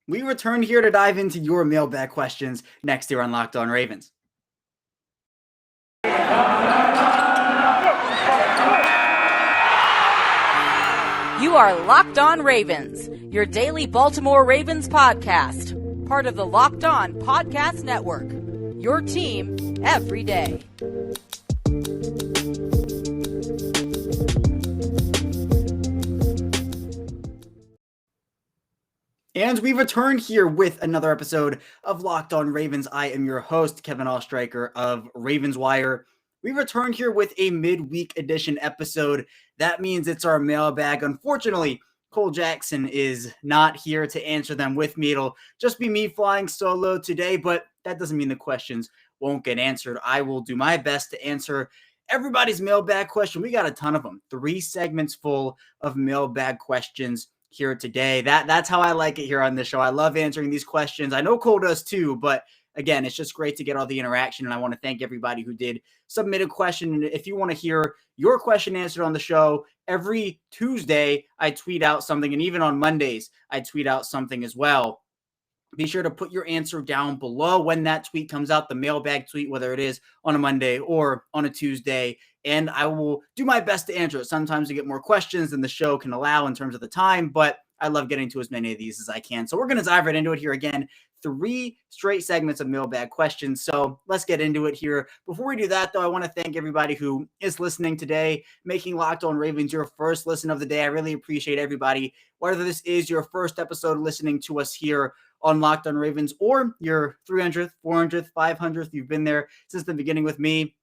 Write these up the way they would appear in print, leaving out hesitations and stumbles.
We return here to dive into your mailbag questions next here on Locked On Ravens. You are Locked On Ravens, your daily Baltimore Ravens podcast, part of the Locked On Podcast Network, your team every day. And we return here with another episode of Locked On Ravens. I am your host, Kevin Allstriker of Ravens Wire. We return here with a midweek edition episode. That means it's our mailbag. Unfortunately, Cole Jackson is not here to answer them with me. It'll just be me flying solo today, but that doesn't mean the questions won't get answered. I will do my best to answer everybody's mailbag question. We got a ton of them. 3 segments full of mailbag questions here today. That's how I like it here on this show. I love answering these questions. I know Cole does too, but again, it's just great to get all the interaction, and I want to thank everybody who did submit a question. And if you want to hear your question answered on the show, every Tuesday I tweet out something, and even on Mondays I tweet out something as well. Be sure to put your answer down below when that tweet comes out, the mailbag tweet, whether it is on a Monday or on a Tuesday, and I will do my best to answer it. Sometimes we get more questions than the show can allow in terms of the time, but I love getting to as many of these as I can. So we're going to dive right into it here again. 3 straight segments of mailbag questions. So let's get into it here. Before we do that, though, I want to thank everybody who is listening today, making Locked On Ravens your first listen of the day. I really appreciate everybody, whether this is your first episode listening to us here on Locked On Ravens or your 300th, 400th, 500th. You've been there since the beginning with me.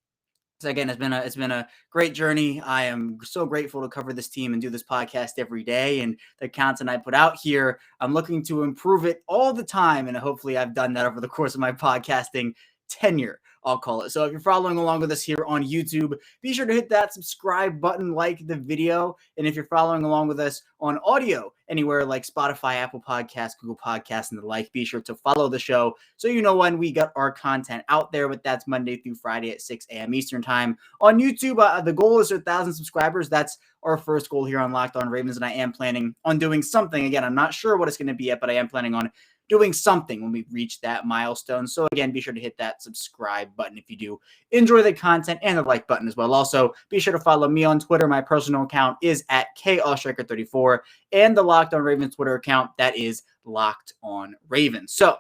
So again, it's been a great journey. I am so grateful to cover this team and do this podcast every day. And the content I put out here, I'm looking to improve it all the time. And hopefully I've done that over the course of my podcasting tenure, I'll call it. So if you're following along with us here on YouTube, be sure to hit that subscribe button, like the video. And if you're following along with us on audio, anywhere like Spotify, Apple Podcasts, Google Podcasts, and the like, be sure to follow the show so you know when we got our content out there. But that's Monday through Friday at 6 a.m. Eastern time. On YouTube, the goal is 1,000 subscribers. That's our first goal here on Locked On Ravens, and I am planning on doing something. Again, I'm not sure what it's going to be yet, but I am planning on doing something when we reach that milestone. So again, be sure to hit that subscribe button if you do enjoy the content, and the like button as well. Also, be sure to follow me on Twitter. My personal account is at KAllstriker34, and the Locked On Ravens Twitter account, that is Locked On Ravens. So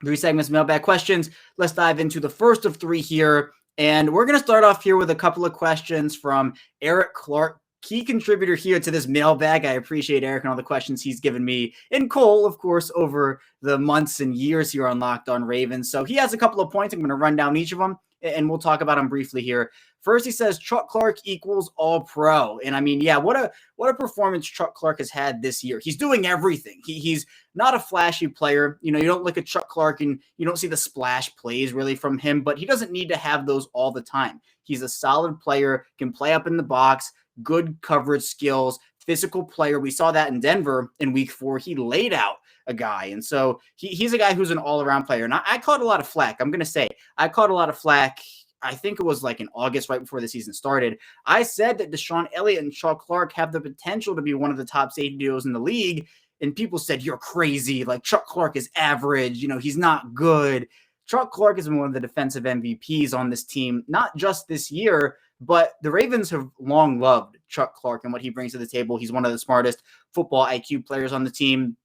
3 segments, mailbag questions. Let's dive into the first of 3 here. And we're going to start off here with a couple of questions from Eric Clark, key contributor here to this mailbag. I appreciate Eric and all the questions he's given me, and Cole, of course, over the months and years here on Locked On Ravens. So he has a couple of points. I'm going to run down each of them, and we'll talk about them briefly here. First, he says Chuck Clark equals all pro. And I mean, yeah, what a performance Chuck Clark has had this year. He's doing everything. He's not a flashy player. You know, you don't look at Chuck Clark and you don't see the splash plays really from him, but he doesn't need to have those all the time. He's a solid player, can play up in the box, good coverage skills, physical player. We saw that in Denver in week 4. He laid out a guy. And so he's a guy who's an all-around player. And I caught a lot of flack. I'm going to say I caught a lot of flack. I think it was like in August, right before the season started. I said that Deshaun Elliott and Chuck Clark have the potential to be one of the top safety duos in the league. And people said, you're crazy. Like, Chuck Clark is average. You know, he's not good. Chuck Clark has been one of the defensive MVPs on this team, not just this year, but the Ravens have long loved Chuck Clark and what he brings to the table. He's one of the smartest football IQ players on the team.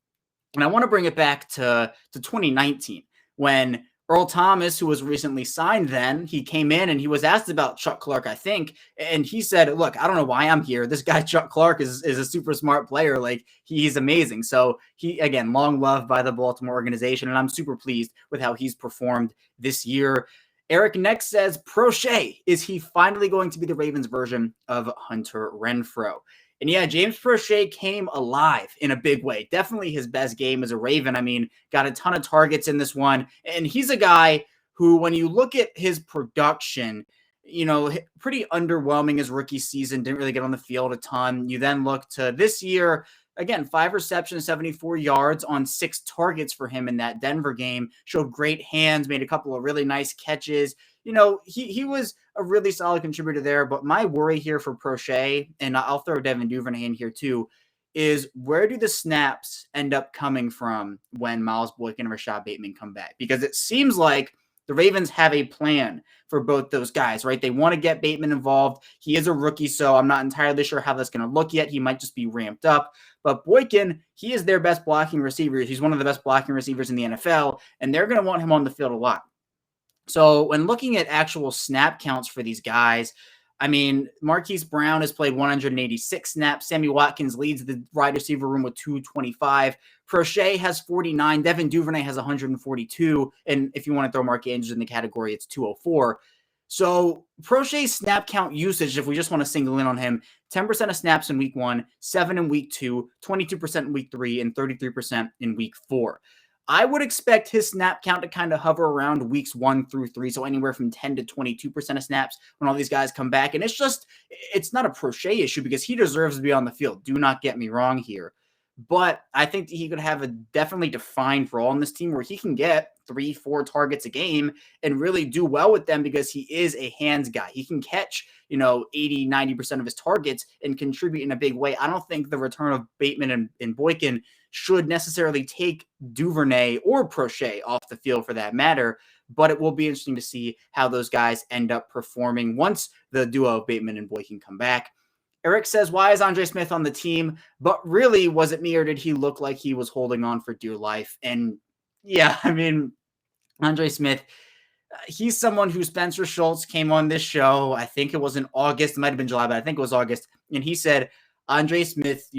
And I want to bring it back to 2019 when Earl Thomas, who was recently signed then, he came in and he was asked about Chuck Clark, I think, and he said, look, I don't know why I'm here. This guy, Chuck Clark, is a super smart player. Like, he's amazing. So he, again, long loved by the Baltimore organization, and I'm super pleased with how he's performed this year. Eric next says, Prochet, is he finally going to be the Ravens version of Hunter Renfrow? And yeah, James Prochet came alive in a big way. Definitely his best game as a Raven. I mean, got a ton of targets in this one. And he's a guy who, when you look at his production, you know, pretty underwhelming his rookie season. Didn't really get on the field a ton. You then look to this year, again, 5 receptions, 74 yards on 6 targets for him in that Denver game. Showed great hands, made a couple of really nice catches. You know, he was a really solid contributor there. But my worry here for Prochet, and I'll throw Devin Duvernay in here too, is where do the snaps end up coming from when Miles Boykin and Rashad Bateman come back? Because it seems like the Ravens have a plan for both those guys, right? They want to get Bateman involved. He is a rookie, so I'm not entirely sure how that's going to look yet. He might just be ramped up. But Boykin, he is their best blocking receiver. He's one of the best blocking receivers in the NFL, and they're going to want him on the field a lot. So when looking at actual snap counts for these guys, I mean, Marquis Brown has played 186 snaps. Sammy Watkins leads the wide receiver room with 225. Prochet has 49. Devin Duvernay has 142. And if you want to throw Mark Andrews in the category, it's 204. So Prochet's snap count usage, if we just want to single in on him, 10% of snaps in week 1, 7 in week 2, 22% in week 3, and 33% in week 4. I would expect his snap count to kind of hover around weeks 1 through 3, so anywhere from 10 to 22% of snaps when all these guys come back. And it's not a Prochet issue because he deserves to be on the field. Do not get me wrong here. But I think that he could have a definitely defined role on this team where he can get 3-4 targets a game and really do well with them because he is a hands guy. He can catch, 80-90% of his targets and contribute in a big way. I don't think the return of Bateman and Boykin should necessarily take Duvernay or Prochet off the field for that matter, but it will be interesting to see how those guys end up performing once the duo of Bateman and Boykin come back. Eric says, why is Andre Smith on the team? But really, was it me or did he look like he was holding on for dear life? And yeah, I mean, Andre Smith, he's someone who Spencer Schultz came on this show. I think it was in August. It might have been July, but I think it was August. And he said, Andre Smith,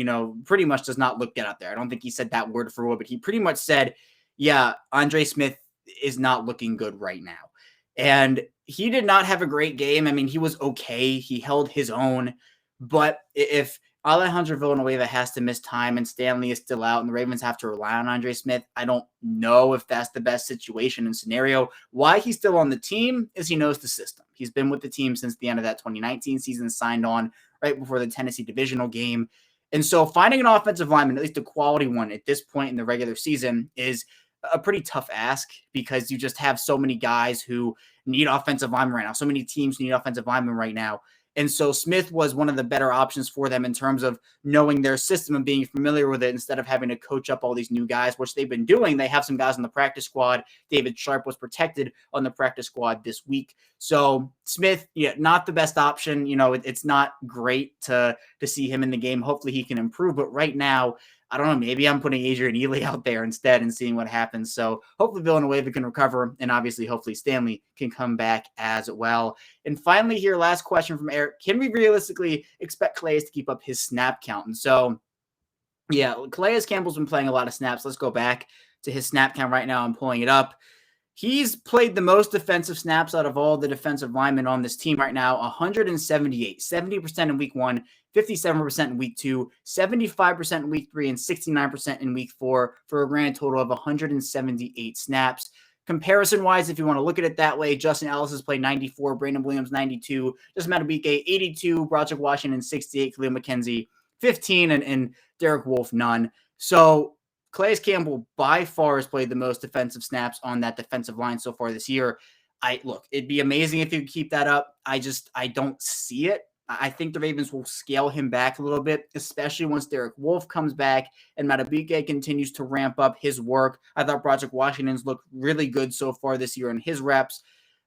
pretty much does not look good out there. I don't think he said that word for word, but he pretty much said, yeah, Andre Smith is not looking good right now. And he did not have a great game. I mean, he was okay. He held his own. But if Alejandro Villanueva has to miss time and Stanley is still out and the Ravens have to rely on Andre Smith, I don't know if that's the best situation and scenario. Why he's still on the team is he knows the system. He's been with the team since the end of that 2019 season, signed on right before the Tennessee divisional game. And so finding an offensive lineman, at least a quality one at this point in the regular season, is a pretty tough ask because you just have so many guys who need offensive linemen right now. So many teams need offensive linemen right now. And so Smith was one of the better options for them in terms of knowing their system and being familiar with it instead of having to coach up all these new guys, which they've been doing. They have some guys on the practice squad. David Sharp was protected on the practice squad this week. So Smith, not the best option. It's not great to see him in the game. Hopefully he can improve. But right now, I don't know, maybe I'm putting Adrian Ely out there instead and seeing what happens. So hopefully Villanueva can recover, and obviously hopefully Stanley can come back as well. And finally here, last question from Eric. Can we realistically expect Calais to keep up his snap count? And so, yeah, Calais Campbell's been playing a lot of snaps. Let's go back to his snap count right now. I'm pulling it up. He's played the most defensive snaps out of all the defensive linemen on this team right now, 178, 70% in week 1, 57% in week 2, 75% in week 3, and 69% in week 4 for a grand total of 178 snaps. Comparison-wise, if you want to look at it that way, Justin Ellis has played 94, Brandon Williams 92, Justin Madubuike 82, Broderick Washington 68, Khalil McKenzie 15, and Derek Wolfe none. So Calais Campbell by far has played the most defensive snaps on that defensive line so far this year. It'd be amazing if you could keep that up. I don't see it. I think the Ravens will scale him back a little bit, especially once Derek Wolfe comes back and Madubuike continues to ramp up his work. I thought Broderick Washington's looked really good so far this year in his reps.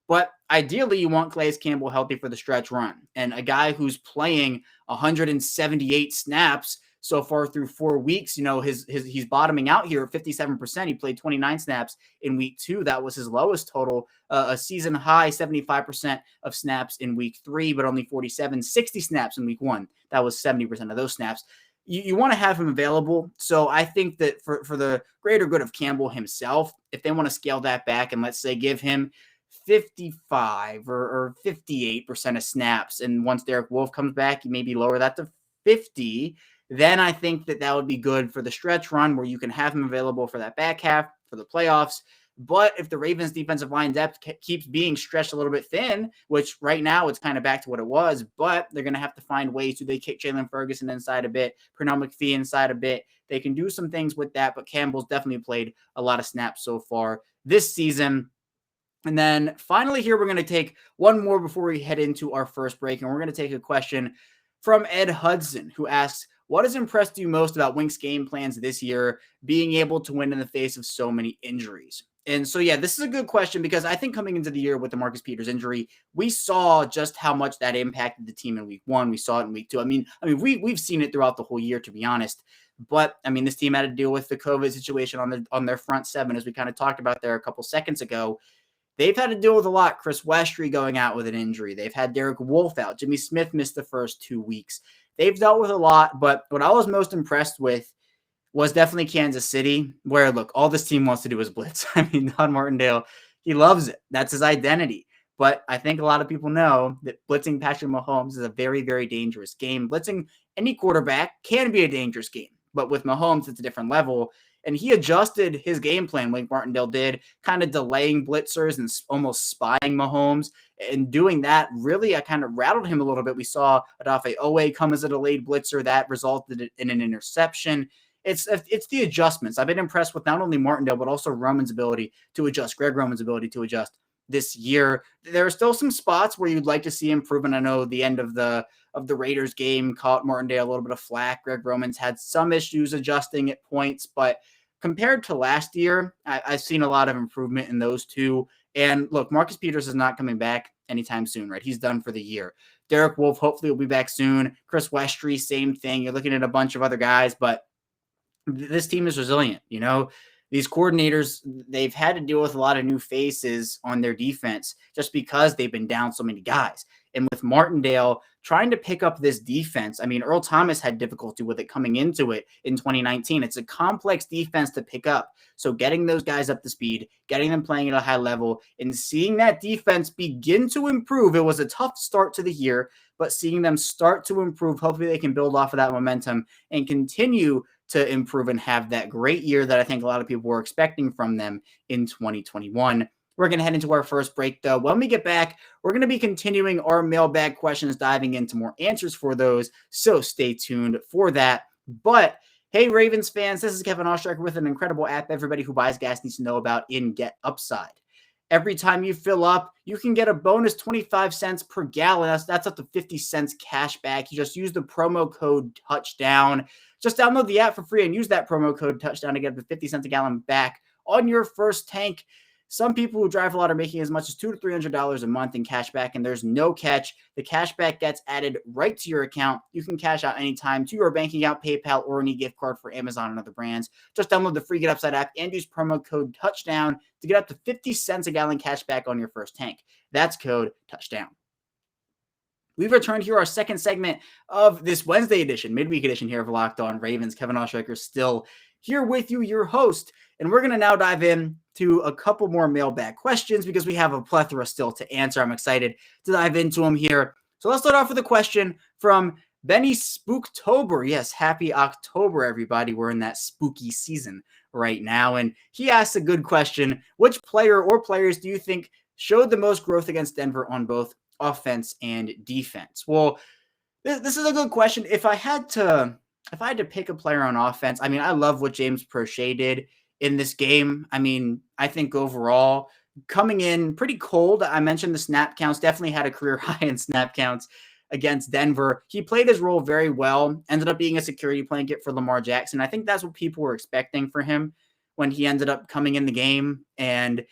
But ideally, you want Calais Campbell healthy for the stretch run. And a guy who's playing 178 snaps so far through 4 weeks, he's bottoming out here at 57%. He played 29 snaps in week 2. That was his lowest total, a season high 75% of snaps in week 3, but only 60 snaps in week 1. That was 70% of those snaps. You want to have him available. So I think that for the greater good of Campbell himself, if they want to scale that back and let's say give him 55 or 58% of snaps, and once Derek Wolfe comes back, you maybe lower that to 50, then I think that would be good for the stretch run where you can have him available for that back half, for the playoffs. But if the Ravens defensive line depth keeps being stretched a little bit thin, which right now it's kind of back to what it was, but they're going to have to find ways. Do they kick Jalen Ferguson inside a bit, Pernell McPhee inside a bit? They can do some things with that, but Campbell's definitely played a lot of snaps so far this season. And then finally here, we're going to take one more before we head into our first break, and we're going to take a question from Ed Hudson, who asks, what has impressed you most about Wink's game plans this year, being able to win in the face of so many injuries? And so, yeah, this is a good question because I think coming into the year with the Marcus Peters injury, we saw just how much that impacted the team in week 1. We saw it in week 2. I mean, we've seen it throughout the whole year, to be honest. But I mean, this team had to deal with the COVID situation on their front seven, as we kind of talked about there a couple seconds ago. They've had to deal with a lot. Chris Westry going out with an injury. They've had Derek Wolfe out. Jimmy Smith missed the first 2 weeks. They've dealt with a lot. But what I was most impressed with was definitely Kansas City, where, look, all this team wants to do is blitz. I mean, Don Martindale, he loves it. That's his identity. But I think a lot of people know that blitzing Patrick Mahomes is a very, very dangerous game. Blitzing any quarterback can be a dangerous game. But with Mahomes, it's a different level. And he adjusted his game plan, Wink Martindale did, kind of delaying blitzers and almost spying Mahomes. And doing that, really, I kind of rattled him a little bit. We saw Odafe Owe come as a delayed blitzer. That resulted in an interception. It's the adjustments. I've been impressed with not only Martindale, but also Roman's ability to adjust, Greg Roman's ability to adjust this year. There are still some spots where you'd like to see improvement. I know the end of the Raiders game caught Martindale a little bit of flack. Greg Roman's had some issues adjusting at points, but compared to last year, I've seen a lot of improvement in those two. And look, Marcus Peters is not coming back anytime soon, right? He's done for the year. Derek Wolfe hopefully will be back soon. Chris Westry, same thing. You're looking at a bunch of other guys, but this team is resilient. You know, these coordinators, they've had to deal with a lot of new faces on their defense just because they've been down so many guys. And with Martindale trying to pick up this defense, I mean, Earl Thomas had difficulty with it coming into it in 2019. It's a complex defense to pick up. So getting those guys up to speed, getting them playing at a high level, and seeing that defense begin to improve. It was a tough start to the year, but seeing them start to improve, hopefully they can build off of that momentum and continue to improve and have that great year that I think a lot of people were expecting from them in 2021. We're going to head into our first break, though. When we get back, we're going to be continuing our mailbag questions, diving into more answers for those, so stay tuned for that. But hey, Ravens fans, this is Kevin Oestreicher with an incredible app everybody who buys gas needs to know about in Get Upside. Every time you fill up, you can get a bonus 25 cents per gallon. That's up to 50 cents cash back. You just use the promo code TOUCHDOWN. Just download the app for free and use that promo code TOUCHDOWN to get up to 50 cents a gallon back on your first tank. Some people who drive a lot are making as much as $200 to $300 a month in cash back, and there's no catch. The cash back gets added right to your account. You can cash out anytime to your bank account, PayPal, or any gift card for Amazon and other brands. Just download the free Get Upside app and use promo code TOUCHDOWN to get up to 50 cents a gallon cash back on your first tank. That's code TOUCHDOWN. We've returned here, our second segment of this Wednesday edition, midweek edition here of Locked On Ravens. Kevin Oestreicher still here with you, your host. And we're going to now dive in to a couple more mailbag questions because we have a plethora still to answer. I'm excited to dive into them here. So let's start off with a question from Benny Spooktober. Yes, happy October, everybody. We're in that spooky season right now. And he asked a good question. Which player or players do you think showed the most growth against Denver on both offense and defense? Well, this is a good question. If I had to pick a player on offense, I mean, I love what James Prochet did in this game. I mean, I think overall, coming in pretty cold, I mentioned the snap counts, definitely had a career high in snap counts against Denver. He played his role very well, ended up being a security blanket for Lamar Jackson. I think that's what people were expecting for him when he ended up coming in the game and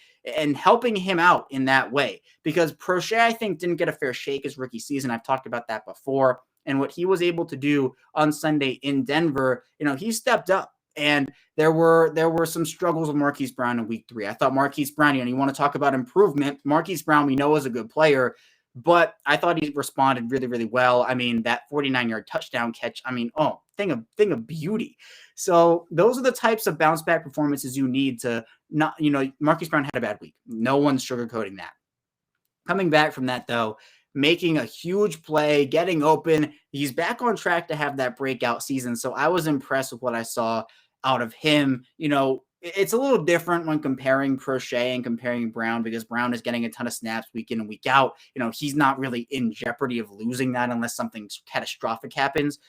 helping him out in that way. Because Prochet, I think, didn't get a fair shake his rookie season. I've talked about that before. And what he was able to do on Sunday in Denver, you know, he stepped up. And there were some struggles with Marquis Brown in week 3. I thought Marquis Brown, you want to talk about improvement. Marquis Brown, we know, is a good player, but I thought he responded really, really well. I mean, that 49-yard touchdown catch, I mean, thing of beauty. So those are the types of bounce back performances you need to not, Marquis Brown had a bad week. No one's sugarcoating that. Coming back from that, though, making a huge play, getting open. He's back on track to have that breakout season. So I was impressed with what I saw out of him. It's a little different when comparing Prochet and comparing Brown because Brown is getting a ton of snaps week in and week out. He's not really in jeopardy of losing that unless something catastrophic happens.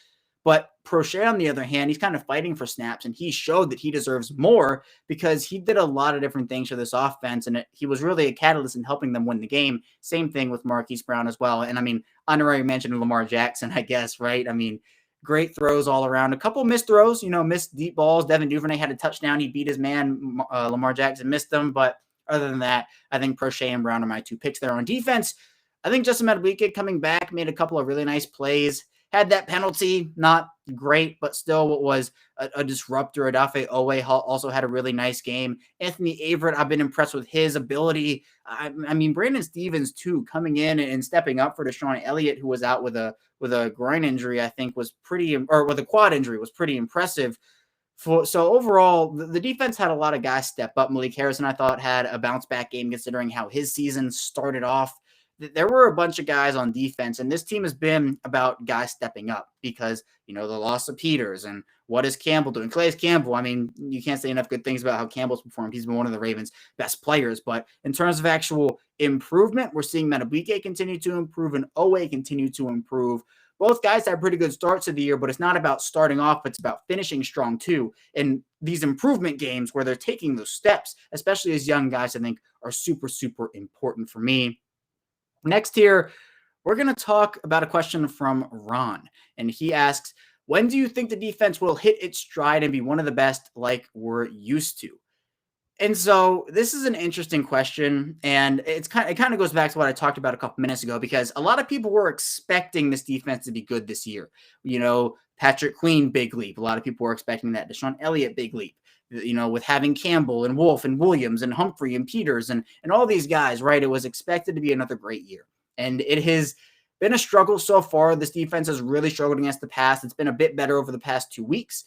But Prochet, on the other hand, he's kind of fighting for snaps, and he showed that he deserves more because he did a lot of different things for this offense, and he was really a catalyst in helping them win the game. Same thing with Marquise Brown as well. And I mean, honorary mention to Lamar Jackson, I guess, right? I mean, great throws all around. A couple missed throws, missed deep balls. Devin Duvernay had a touchdown. He beat his man. Lamar Jackson missed them. But other than that, I think Prochet and Brown are my two picks there on defense. I think Justin Madubuike coming back made a couple of really nice plays. Had that penalty, not great, but still was a disruptor. Odafe Owe also had a really nice game. Anthony Averett, I've been impressed with his ability. I mean, Brandon Stevens, too, coming in and stepping up for Deshaun Elliott, who was out with a groin injury, I think with a quad injury, was pretty impressive. So overall, the defense had a lot of guys step up. Malik Harrison, I thought, had a bounce-back game considering how his season started off. There were a bunch of guys on defense, and this team has been about guys stepping up because, the loss of Peters and what is Campbell doing? Calais Campbell, I mean, you can't say enough good things about how Campbell's performed. He's been one of the Ravens' best players, but in terms of actual improvement, we're seeing Madubuike continue to improve and Owe continue to improve. Both guys had pretty good starts of the year, but it's not about starting off, it's about finishing strong too. And these improvement games where they're taking those steps, especially as young guys, I think are super, super important for me. Next here, we're going to talk about a question from Ron, and he asks, when do you think the defense will hit its stride and be one of the best like we're used to? And so this is an interesting question, and it kind of goes back to what I talked about a couple minutes ago, because a lot of people were expecting this defense to be good this year. Patrick Queen, big leap. A lot of people were expecting that. Deshaun Elliott, big leap. With having Campbell and Wolf and Williams and Humphrey and Peters and all these guys, right? It was expected to be another great year. And it has been a struggle so far. This defense has really struggled against the pass. It's been a bit better over the past 2 weeks.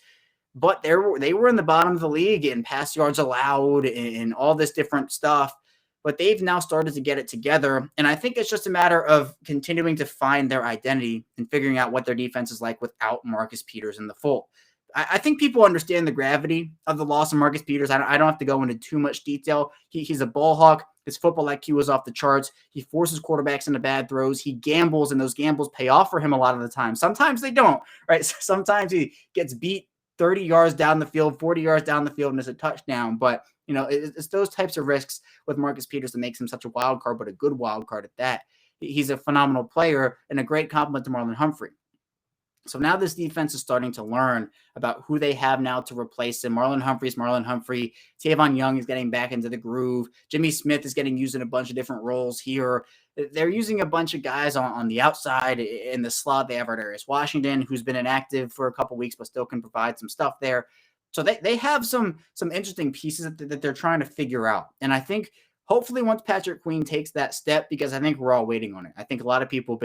But they were in the bottom of the league in pass yards allowed and all this different stuff. But they've now started to get it together. And I think it's just a matter of continuing to find their identity and figuring out what their defense is like without Marcus Peters in the fold. I think people understand the gravity of the loss of Marcus Peters. I don't have to go into too much detail. He's a ball hawk. His football IQ is off the charts. He forces quarterbacks into bad throws. He gambles, and those gambles pay off for him a lot of the time. Sometimes they don't, right? Sometimes he gets beat 30 yards down the field, 40 yards down the field, and it's a touchdown. But, it's those types of risks with Marcus Peters that makes him such a wild card, but a good wild card at that. He's a phenomenal player and a great compliment to Marlon Humphrey. So now this defense is starting to learn about who they have now to replace him. Marlon Humphrey. Tavon Young is getting back into the groove. Jimmy Smith is getting used in a bunch of different roles here. They're using a bunch of guys on the outside in the slot. They have Darius Washington, who's been inactive for a couple weeks, but still can provide some stuff there. So they have some interesting pieces that they're trying to figure out. And I think hopefully once Patrick Queen takes that step, because I think we're all waiting on it. I think a lot of people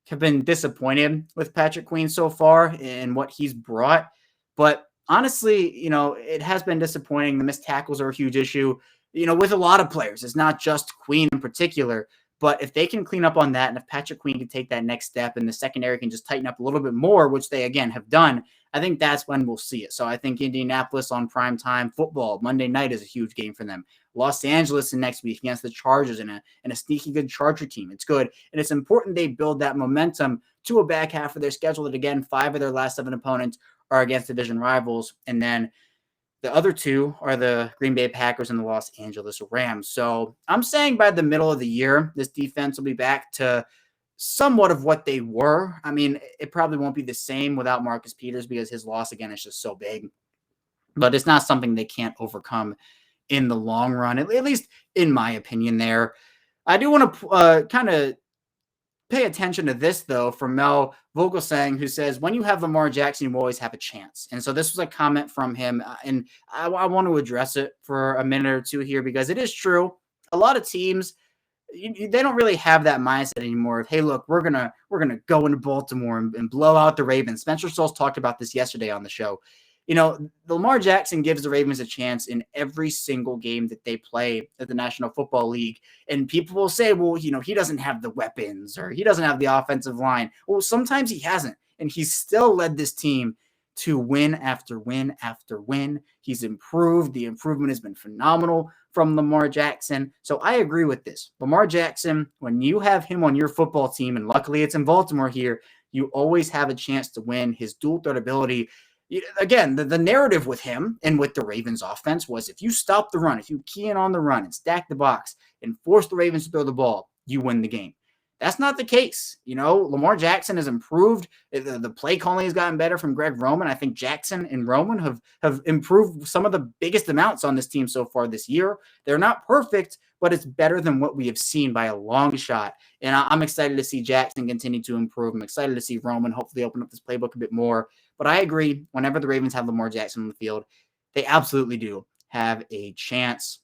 have been disappointed with Patrick Queen so far and what he's brought. But honestly, it has been disappointing. The missed tackles are a huge issue, with a lot of players. It's not just Queen in particular. But if they can clean up on that, and if Patrick Queen can take that next step and the secondary can just tighten up a little bit more, which they, again, have done, I think that's when we'll see it. So I think Indianapolis on primetime football, Monday night is a huge game for them. Los Angeles in next week against the Chargers and a sneaky good Charger team. It's good. And it's important they build that momentum to a back half of their schedule that, again, 5 of their last 7 opponents are against division rivals. And then the other 2 are the Green Bay Packers and the Los Angeles Rams. So I'm saying by the middle of the year, this defense will be back to somewhat of what they were. I mean, it probably won't be the same without Marcus Peters because his loss, again, is just so big. But it's not something they can't overcome in the long run, at least in my opinion there. I do want to kind of pay attention to this, though, from Mel Vogelsang, who says, when you have Lamar Jackson, you always have a chance. And so this was a comment from him, and I want to address it for a minute or two here because it is true. A lot of teams, they don't really have that mindset anymore of, hey, look, we're gonna go into Baltimore and blow out the Ravens. Spencer Stolz talked about this yesterday on the show. Lamar Jackson gives the Ravens a chance in every single game that they play at the National Football League. And people will say, well, he doesn't have the weapons or he doesn't have the offensive line. Well, sometimes he hasn't. And he's still led this team to win after win after win. He's improved. The improvement has been phenomenal from Lamar Jackson. So I agree with this. Lamar Jackson, when you have him on your football team, and luckily it's in Baltimore here, you always have a chance to win. His dual threat ability. Again, the narrative with him and with the Ravens offense was if you stop the run, if you key in on the run and stack the box and force the Ravens to throw the ball, you win the game. That's not the case. Lamar Jackson has improved. The play calling has gotten better from Greg Roman. I think Jackson and Roman have improved some of the biggest amounts on this team so far this year. They're not perfect, but it's better than what we have seen by a long shot. And I'm excited to see Jackson continue to improve. I'm excited to see Roman hopefully open up this playbook a bit more. But I agree, whenever the Ravens have Lamar Jackson on the field, they absolutely do have a chance.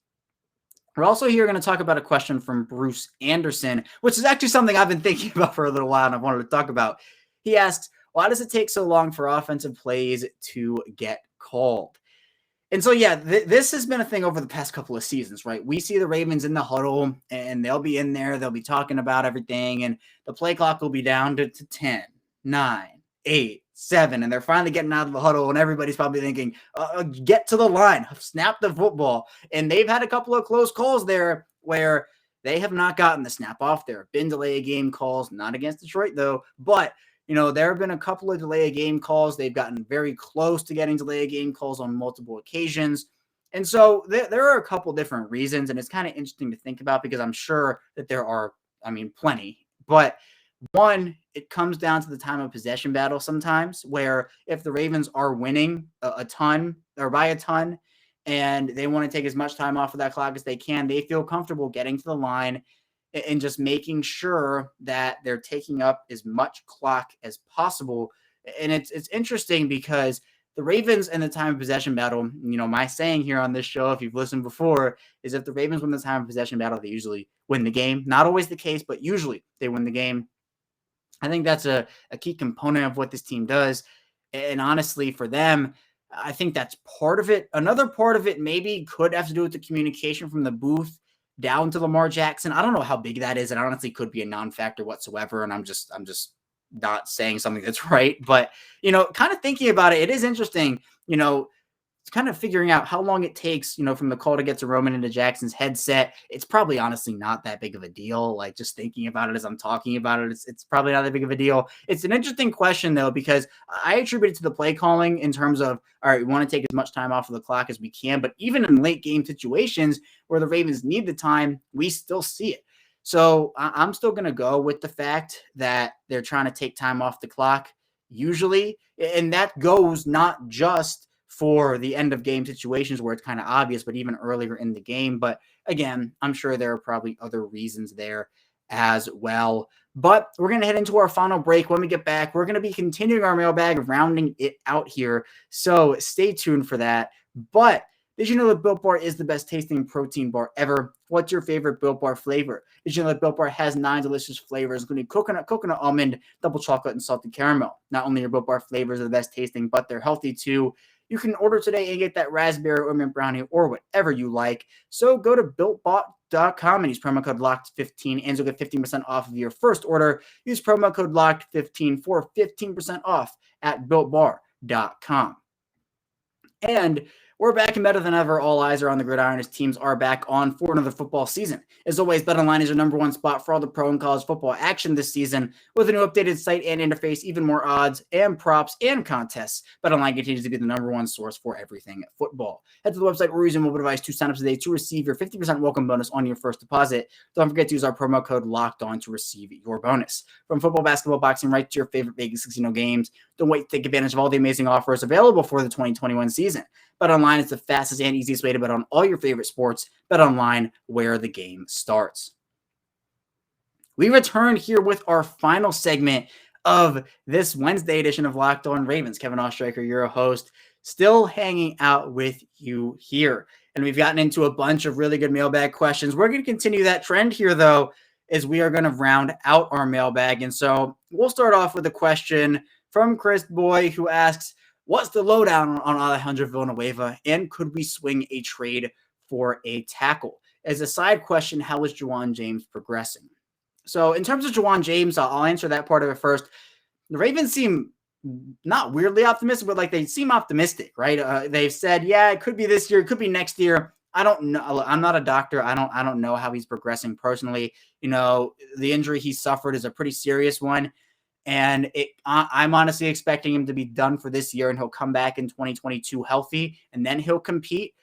We're also here going to talk about a question from Bruce Anderson, which is actually something I've been thinking about for a little while and I wanted to talk about. He asks, why does it take so long for offensive plays to get called? And so, this has been a thing over the past couple of seasons, right? We see the Ravens in the huddle and they'll be in there. They'll be talking about everything and the play clock will be down to 10, 9, 8, 7. And they're finally getting out of the huddle and everybody's probably thinking, get to the line, snap the football. And they've had a couple of close calls there where they have not gotten the snap off. There have been delay of game calls, not against Detroit though, but there have been a couple of delay of game calls. They've gotten very close to getting delay of game calls on multiple occasions. And so there are a couple different reasons, and it's kind of interesting to think about because I'm sure that there are, plenty. But one, it comes down to the time of possession battle sometimes, where if the Ravens are winning a ton or by a ton, and they want to take as much time off of that clock as they can, they feel comfortable getting to the line and just making sure that they're taking up as much clock as possible. And it's interesting because the Ravens and the time of possession battle, my saying here on this show, if you've listened before, is if the Ravens win the time of possession battle, they usually win the game. Not always the case, but usually they win the game. I think that's a key component of what this team does. And honestly, for them, I think that's part of it. Another part of it maybe could have to do with the communication from the booth down to Lamar Jackson. I don't know how big that is. And honestly could be a non-factor whatsoever. And I'm just not saying something that's right. But, kind of thinking about it, it is interesting, it's kind of figuring out how long it takes, from the call to get to Roman into Jackson's headset. It's probably honestly not that big of a deal. Like just thinking about it as I'm talking about it, it's probably not that big of a deal. It's an interesting question though, because I attribute it to the play calling in terms of, all right, we want to take as much time off of the clock as we can, but even in late game situations where the Ravens need the time, we still see it. So I'm still going to go with the fact that they're trying to take time off the clock usually. And that goes not just for the end of game situations where it's kind of obvious, but even earlier in the game. But again, I'm sure there are probably other reasons there as well. But we're going to head into our final break. When we get back, we're going to be continuing our mailbag, rounding it out here. So stay tuned for that. But did you know that Built Bar is the best tasting protein bar ever? What's your favorite Built Bar flavor? Did you know that Built Bar has 9 delicious flavors, including coconut, almond, double chocolate, and salted caramel? Not only are Built Bar flavors the best tasting, but they're healthy too. You can order today and get that raspberry or mint brownie or whatever you like. So go to BuiltBar.com and use promo code LOCKED15 and you'll get 15% off of your first order. Use promo code LOCKED15 for 15% off at BuiltBar.com. And we're back and better than ever. All eyes are on the gridiron as teams are back on for another football season. As always, BetOnline is your number one spot for all the pro and college football action this season. With a new updated site and interface, even more odds and props and contests, BetOnline continues to be the number one source for everything football. Head to the website or use your mobile device to sign up today to receive your 50% welcome bonus on your first deposit. Don't forget to use our promo code LOCKEDON to receive your bonus. From football, basketball, boxing, right to your favorite Vegas casino games, don't wait to take advantage of all the amazing offers available for the 2021 season. BetOnline is the fastest and easiest way to bet on all your favorite sports. BetOnline, where the game starts. We return here with our final segment of this Wednesday edition of Locked On Ravens. Kevin Oestreicher, your host, still hanging out with you here. And we've gotten into a bunch of really good mailbag questions. We're going to continue that trend here, though, as we are going to round out our mailbag. And so we'll start off with a question from Chris Boy, who asks, what's the lowdown on Alejandro Villanueva, and could we swing a trade for a tackle? As a side question, how is Juwan James progressing? So in terms of Juwan James, I'll answer that part of it first. The Ravens seem not weirdly optimistic, but like they seem optimistic, right? They've said, yeah, it could be this year, it could be next year. I don't know. I'm not a doctor. I don't know how he's progressing personally. The injury he suffered is a pretty serious one. And I'm honestly expecting him to be done for this year and he'll come back in 2022 healthy and then he'll compete.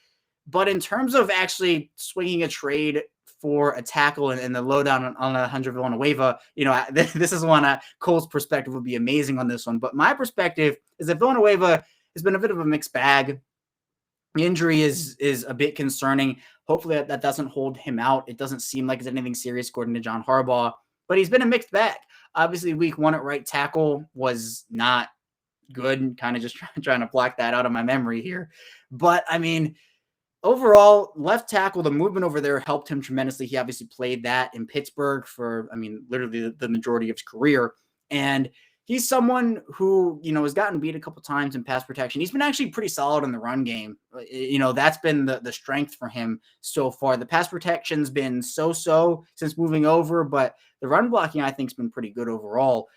But in terms of actually swinging a trade for a tackle and the lowdown on Alejandro Villanueva, this is one Cole's perspective would be amazing on this one. But my perspective is that Villanueva has been a bit of a mixed bag. The injury is a bit concerning. Hopefully that doesn't hold him out. It doesn't seem like it's anything serious according to John Harbaugh, but he's been a mixed bag. Obviously, week 1 at right tackle was not good. Kind of just trying to block that out of my memory here. But, I mean, overall, left tackle, the movement over there helped him tremendously. He obviously played that in Pittsburgh for, literally the majority of his career. And he's someone who, has gotten beat a couple times in pass protection. He's been actually pretty solid in the run game. That's been the strength for him so far. The pass protection's been so-so since moving over, but the run blocking, I think, has been pretty good overall.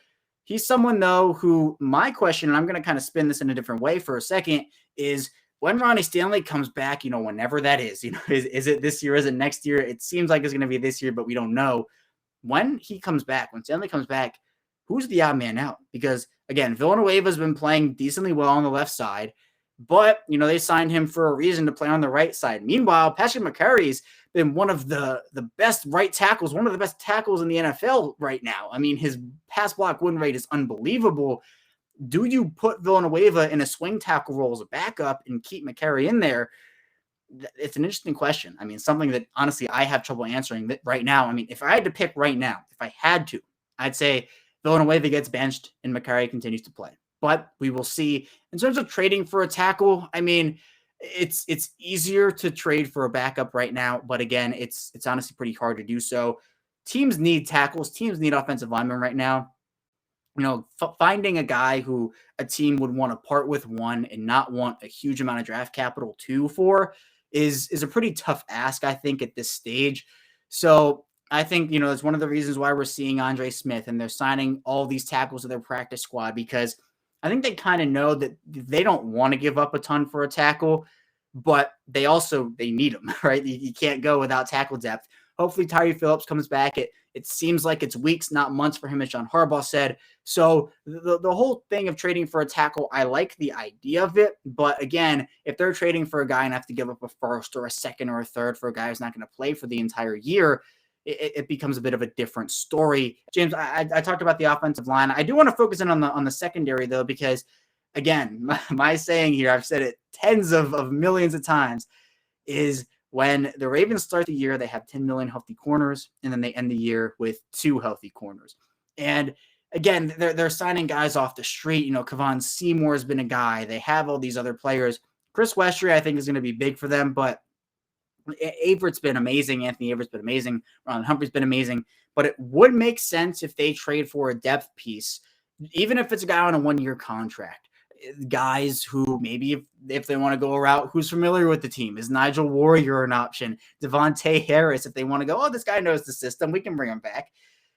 He's someone, though, who my question, and I'm going to kind of spin this in a different way for a second, is when Ronnie Stanley comes back, whenever that is, is it this year? Is it next year? It seems like it's going to be this year, but we don't know. When he comes back, when Stanley comes back, who's the odd man out? Because, again, Villanueva's been playing decently well on the left side, but, they signed him for a reason to play on the right side. Meanwhile, Patrick McCarry's been one of the best right tackles, one of the best tackles in the NFL right now. His pass block win rate is unbelievable. Do you put Villanueva in a swing tackle role as a backup and keep McCarry in there? It's an interesting question. Something that, honestly, I have trouble answering right now. If I had to pick right now, if I had to, I'd say Villanueva gets benched and McCarry continues to play. But we will see. In terms of trading for a tackle, it's easier to trade for a backup right now. But again, it's honestly pretty hard to do so. Teams need tackles. Teams need offensive linemen right now. Finding a guy who a team would want to part with one and not want a huge amount of draft capital two for is a pretty tough ask, I think, at this stage. So I think, it's one of the reasons why we're seeing Andre Smith and they're signing all these tackles to their practice squad, because I think they kind of know that they don't want to give up a ton for a tackle, but they need them, right? You can't go without tackle depth. Hopefully Tyree Phillips comes back. It seems like it's weeks, not months for him, as John Harbaugh said. So the whole thing of trading for a tackle, I like the idea of it. But again, if they're trading for a guy and have to give up a first or a second or a third for a guy who's not going to play for the entire year, it becomes a bit of a different story. James, I talked about the offensive line. I do want to focus in on the secondary, though, because, again, my saying here, I've said it tens of millions of times, is when the Ravens start the year, they have 10 million healthy corners, and then they end the year with 2 healthy corners. And again, they're signing guys off the street. Kevon Seymour has been a guy. They have all these other players. Chris Westry, I think, is going to be big for them, but Averett's been amazing. Anthony Averett's been amazing. Ron Humphrey's been amazing. But it would make sense if they trade for a depth piece, even if it's a guy on a 1-year contract. Guys who maybe if they want to go a route, who's familiar with the team. Is Nigel Warrior an option? Devontae Harris, if they want to go, oh, this guy knows the system, we can bring him back.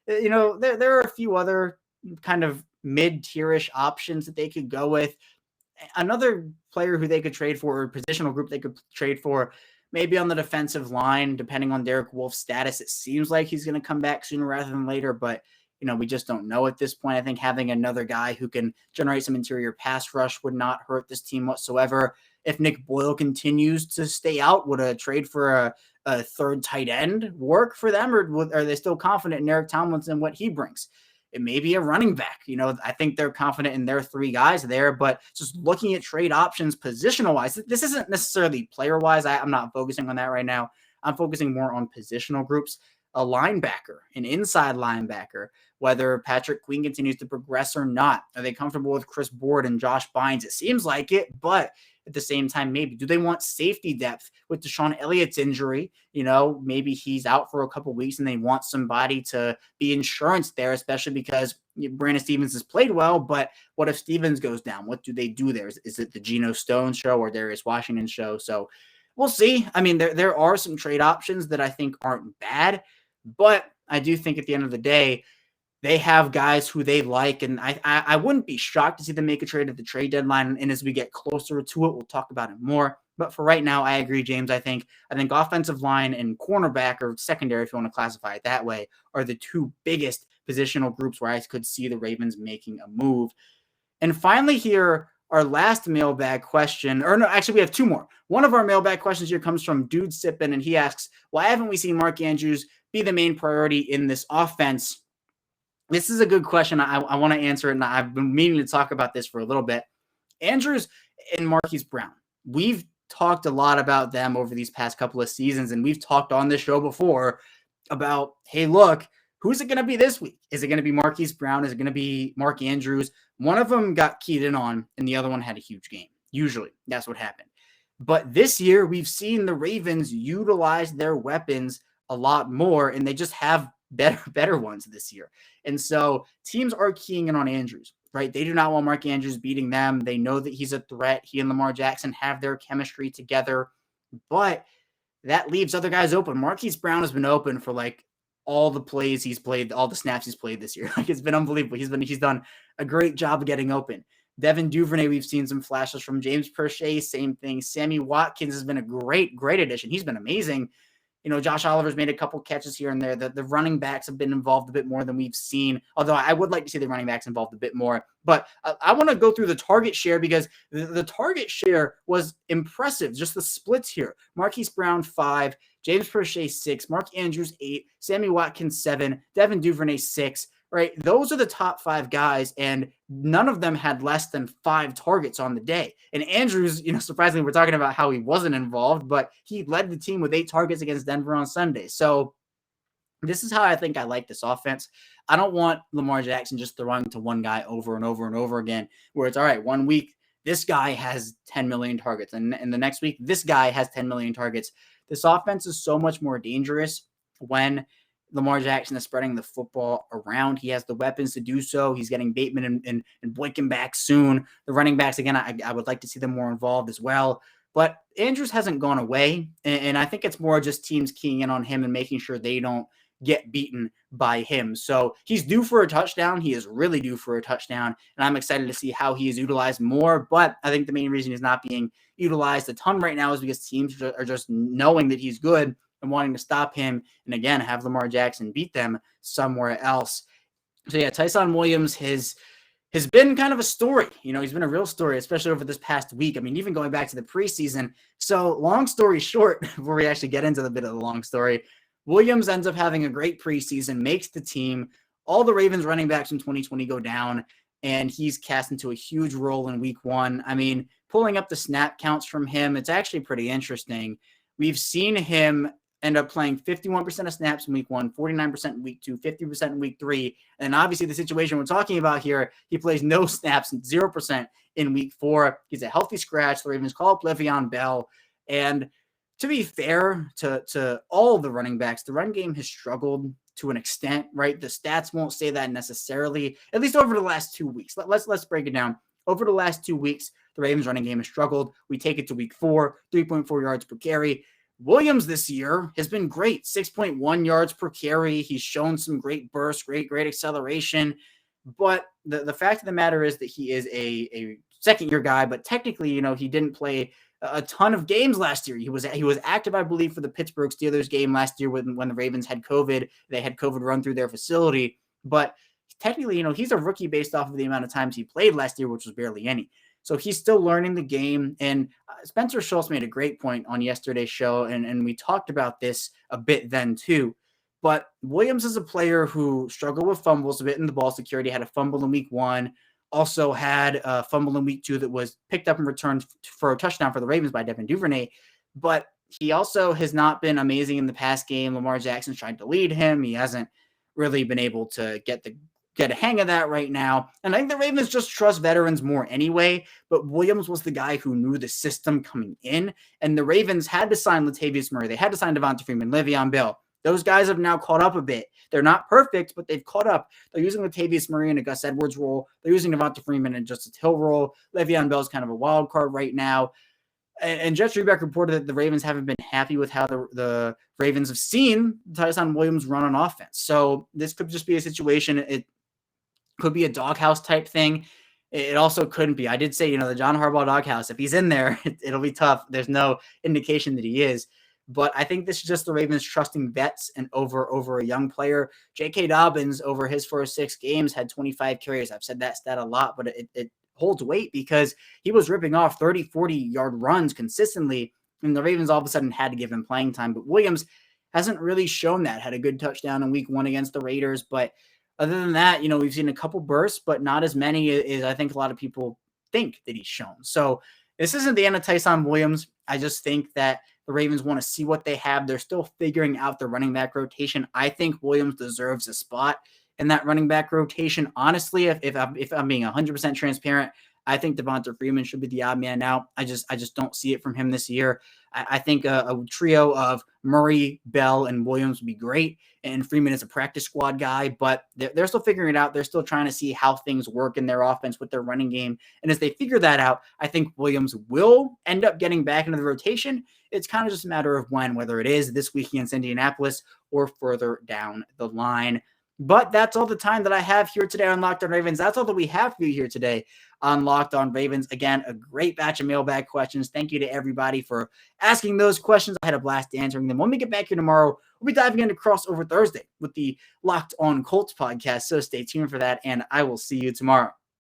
There are a few other kind of mid-tierish options that they could go with. Another player who they could trade for, or positional group they could trade for, maybe on the defensive line, depending on Derek Wolfe's status. It seems like he's going to come back sooner rather than later, but we just don't know at this point. I think having another guy who can generate some interior pass rush would not hurt this team whatsoever. If Nick Boyle continues to stay out, would a trade for a third tight end work for them, or are they still confident in Eric Tomlinson, what he brings? It may be a running back. I think they're confident in their 3 guys there, but just looking at trade options positional-wise, this isn't necessarily player-wise. I'm not focusing on that right now. I'm focusing more on positional groups. A linebacker, an inside linebacker, whether Patrick Queen continues to progress or not. Are they comfortable with Chris Board and Josh Bynes? It seems like it, but at the same time, maybe. Do they want safety depth with Deshaun Elliott's injury? Maybe he's out for a couple weeks and they want somebody to be insurance there, especially because Brandon Stevens has played well, but what if Stevens goes down? What do they do there? Is it the Geno Stone show or Darius Washington show? So we'll see. There are some trade options that I think aren't bad, but I do think at the end of the day, they have guys who they like, and I wouldn't be shocked to see them make a trade at the trade deadline. And as we get closer to it, we'll talk about it more. But for right now, I agree, James. I think offensive line and cornerback, or secondary, if you want to classify it that way, are the 2 biggest positional groups where I could see the Ravens making a move. And finally here our last mailbag question, or no, actually we have two more. One of our mailbag questions here comes from Dude Sippin, and he asks, why haven't we seen Mark Andrews be the main priority in this offense? This is a good question. I want to answer it, and I've been meaning to talk about this for a little bit. Andrews and Marquis Brown, we've talked a lot about them over these past couple of seasons, and we've talked on this show before about, hey, look, who's it going to be this week? Is it going to be Marquis Brown? Is it going to be Mark Andrews? One of them got keyed in on, and the other one had a huge game. Usually, that's what happened. But this year, we've seen the Ravens utilize their weapons a lot more, and they just have better ones this year. And so teams are keying in on Andrews, right? They do not want Mark Andrews beating them. They know that he's a threat. He and Lamar Jackson have their chemistry together, but that leaves other guys open. Marquis Brown has been open for like all the plays he's played, all the snaps he's played this year. Like, it's been unbelievable. He's done a great job of getting open. Devin Duvernay, we've seen some flashes from. James Prochet, same thing. Sammy Watkins has been a great addition. He's been amazing. You know, Josh Oliver's made a couple catches here and there. The running backs have been involved a bit more than we've seen, although I would like to see the running backs involved a bit more. But I want to go through the target share, because the target share was impressive. Just the splits here. Marquis Brown, 5. James Prochet, 6. Mark Andrews, 8. Sammy Watkins, 7. Devin Duvernay, 6. Right? Those are the top 5 guys, and none of them had less than 5 targets on the day. And Andrews, you know, surprisingly, we're talking about how he wasn't involved, but he led the team with 8 targets against Denver on Sunday. So this is how I think I like this offense. I don't want Lamar Jackson just throwing to one guy over and over and over again, where it's all right, one week, this guy has 10 million targets, and the next week, this guy has 10 million targets. This offense is so much more dangerous when Lamar Jackson is spreading the football around. He has the weapons to do so. He's getting Bateman and Boykin back soon. The running backs, again, I would like to see them more involved as well. But Andrews hasn't gone away, and I think it's more just teams keying in on him and making sure they don't get beaten by him. So he's due for a touchdown. He is really due for a touchdown, and I'm excited to see how he is utilized more. But I think the main reason he's not being utilized a ton right now is because teams are just knowing that he's good and wanting to stop him, and again, have Lamar Jackson beat them somewhere else. So yeah, Tyson Williams has been kind of a story. You know, he's been a real story, especially over this past week. I mean, even going back to the preseason. So long story short, before we actually get into the bit of the long story, Williams ends up having a great preseason, makes the team. All the Ravens running backs in 2020 go down, and he's cast into a huge role in week 1. I mean, pulling up the snap counts from him, it's actually pretty interesting. We've seen him end up playing 51% of snaps in week 1, 49% in week 2, 50% in week 3. And obviously the situation we're talking about here, he plays no snaps, 0% in week 4. He's a healthy scratch. The Ravens call up Le'Veon Bell. And to be fair to all the running backs, the run game has struggled to an extent, right? The stats won't say that necessarily, at least over the last 2 weeks. Let's break it down. Over the last 2 weeks, the Ravens running game has struggled. We take it to week 4, 3.4 yards per carry. Williams this year has been great, 6.1 yards per carry. He's shown some great bursts, great acceleration. But the fact of the matter is that he is a second-year guy, but technically, you know, he didn't play a ton of games last year. He was active, I believe, for the Pittsburgh Steelers game last year when the Ravens had COVID. They had COVID run through their facility. But technically, you know, he's a rookie based off of the amount of times he played last year, which was barely any. So he's still learning the game. And Spencer Schultz made a great point on yesterday's show, and we talked about this a bit then too. But Williams is a player who struggled with fumbles a bit in the ball security, had a fumble in week 1, also had a fumble in week 2 that was picked up and returned for a touchdown for the Ravens by Devin Duvernay. But he also has not been amazing in the pass game. Lamar Jackson's tried to lead him. He hasn't really been able to get a hang of that right now. And I think the Ravens just trust veterans more anyway, but Williams was the guy who knew the system coming in, and the Ravens had to sign Latavius Murray. They had to sign Devonta Freeman, Le'Veon Bell. Those guys have now caught up a bit. They're not perfect, but they've caught up. They're using Latavius Murray in a Gus Edwards role. They're using Devonta Freeman in Justice Hill role. Le'Veon Bell's kind of a wild card right now. And Jeff Rebeck reported that the Ravens haven't been happy with how the Ravens have seen Tyson Williams run on offense. So this could just be a situation. It could be a doghouse type thing. It also couldn't be. I did say, you know, the John Harbaugh doghouse, if he's in there, it'll be tough. There's no indication that he is. But I think this is just the Ravens trusting vets and over a young player. J.K. Dobbins, over his first 6 games, had 25 carries. I've said that stat a lot, but it holds weight because he was ripping off 30, 40-yard runs consistently, and the Ravens all of a sudden had to give him playing time. But Williams hasn't really shown that. Had a good touchdown in week 1 against the Raiders, but other than that, we've seen a couple bursts, but not as many as I think a lot of people think that he's shown. So this isn't the end of Tyson Williams. I just think that the Ravens want to see what they have. They're still figuring out the running back rotation. I think Williams deserves a spot in that running back rotation. Honestly, if I'm being 100% transparent, I think Devonta Freeman should be the odd man out. I just don't see it from him this year. I think a trio of Murray, Bell, and Williams would be great. And Freeman is a practice squad guy, but they're still figuring it out. They're still trying to see how things work in their offense with their running game. And as they figure that out, I think Williams will end up getting back into the rotation. It's kind of just a matter of when, whether it is this week against Indianapolis or further down the line. But that's all the time that I have here today on Locked On Ravens. That's all that we have for you here today on Locked On Ravens. Again, a great batch of mailbag questions. Thank you to everybody for asking those questions. I had a blast answering them. When we get back here tomorrow, we'll be diving into Crossover Thursday with the Locked On Colts podcast. So stay tuned for that, and I will see you tomorrow.